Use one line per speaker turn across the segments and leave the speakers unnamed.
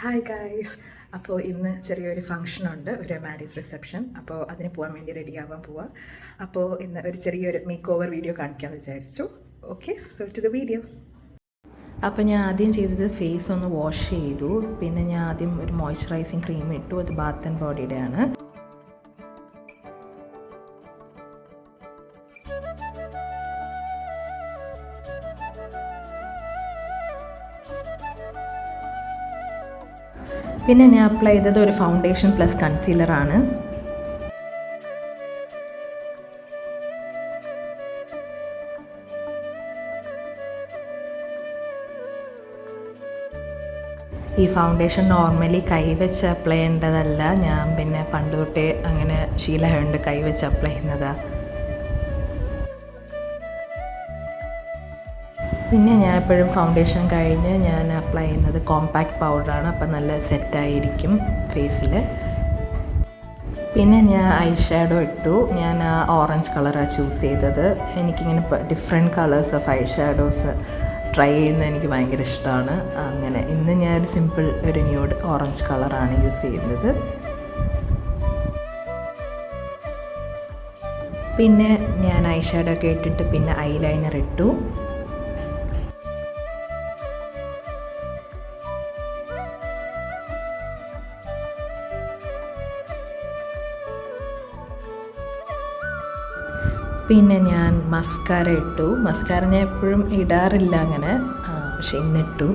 Hi guys. അപ്പോൾ ഇന്ന് ചെറിയൊരു ഫംഗ്ഷൻ ഉണ്ട്, ഒരു മാരേജ് റിസപ്ഷൻ. അപ്പോൾ അതിന് പോകാൻ വേണ്ടി റെഡി ആവാൻ പോവാം. അപ്പോൾ ഇന്ന് ഒരു ചെറിയൊരു മേക്ക് ഓവർ വീഡിയോ കാണിക്കാമെന്ന് വിചാരിച്ചു. Okay, so to the video.
അപ്പോൾ ഞാൻ ആദ്യം ചെയ്തത് ഫേസ് ഒന്ന് വാഷ് ചെയ്തു. പിന്നെ ഞാൻ ആദ്യം ഒരു മോയ്സ്ചറൈസിങ് ക്രീം ഇട്ടു. അത് ബാത്ത് ആൻഡ് ബോഡിയുടെ ആണ്. പിന്നെ ഞാൻ അപ്ലൈ ചെയ്തത് ഒരു ഫൗണ്ടേഷൻ പ്ലസ് കൺസീലറാണ്. ഈ ഫൗണ്ടേഷൻ നോർമലി കൈവച്ച് അപ്ലൈ ചെയ്യേണ്ടതല്ല. ഞാൻ പിന്നെ പണ്ട് തൊട്ടേ അങ്ങനെ ശീലമുണ്ട് കൈവച്ച് അപ്ലൈ ചെയ്യുന്നതാണ്. പിന്നെ ഞാൻ എപ്പോഴും ഫൗണ്ടേഷൻ കഴിഞ്ഞ് ഞാൻ അപ്ലൈ ചെയ്യുന്നത് കോമ്പാക്റ്റ് പൗഡറാണ്. അപ്പം നല്ല സെറ്റായിരിക്കും ഫേസിൽ. പിന്നെ ഞാൻ ഐ ഷാഡോ ഇട്ടു. ഞാൻ ഓറഞ്ച് കളറാണ് ചൂസ് ചെയ്തത്. എനിക്കിങ്ങനെ different colours of I shadows try ചെയ്യുന്നത് എനിക്ക് ഭയങ്കര ഇഷ്ടമാണ്. അങ്ങനെ ഇന്ന് ഞാനൊരു സിമ്പിൾ ഒരു ന്യൂഡ് ഓറഞ്ച് കളറാണ് യൂസ് ചെയ്യുന്നത്. പിന്നെ ഞാൻ ഐ ഷാഡോ ഒക്കെ ഇട്ടിട്ട് പിന്നെ ഐലൈനർ ഇട്ടു. പിന്നെ ഞാൻ മസ്കാര ഇട്ടു. മസ്കാര ഞാൻ എപ്പോഴും ഇടാറില്ല അങ്ങനെ, പക്ഷെ ഇന്നിട്ടു.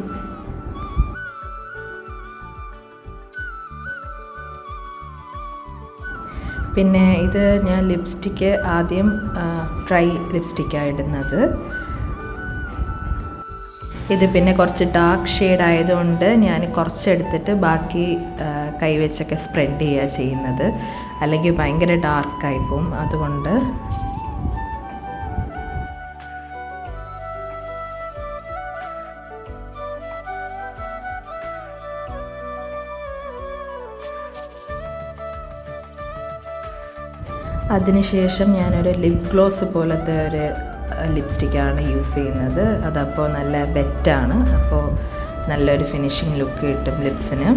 പിന്നെ ഇത് ഞാൻ ലിപ്സ്റ്റിക്ക് ആദ്യം ഡ്രൈ ലിപ്സ്റ്റിക്കാണ് ഇടുന്നത്. ഇത് പിന്നെ കുറച്ച് ഡാർക്ക് ഷെയ്ഡ് ആയതുകൊണ്ട് ഞാൻ കുറച്ചെടുത്തിട്ട് ബാക്കി കൈവച്ചൊക്കെ സ്പ്രെഡ് ചെയ്യുക ചെയ്യുന്നത്. അല്ലെങ്കിൽ ഭയങ്കര ഡാർക്കായി പോവും. അതുകൊണ്ട് അതിനുശേഷം ഞാനൊരു ലിപ് ഗ്ലോസ് പോലത്തെ ഒരു ലിപ്സ്റ്റിക്കാണ് യൂസ് ചെയ്യുന്നത്. അതപ്പോൾ നല്ല ബെറ്റാണ്. അപ്പോൾ നല്ലൊരു ഫിനിഷിങ് ലുക്ക് കിട്ടും ലിപ്സിന്.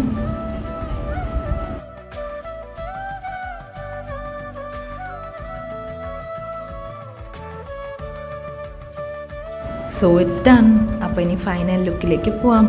So it's done. അപ്പോൾ ഇനി ഫൈനൽ ലുക്കിലേക്ക് പോവാം.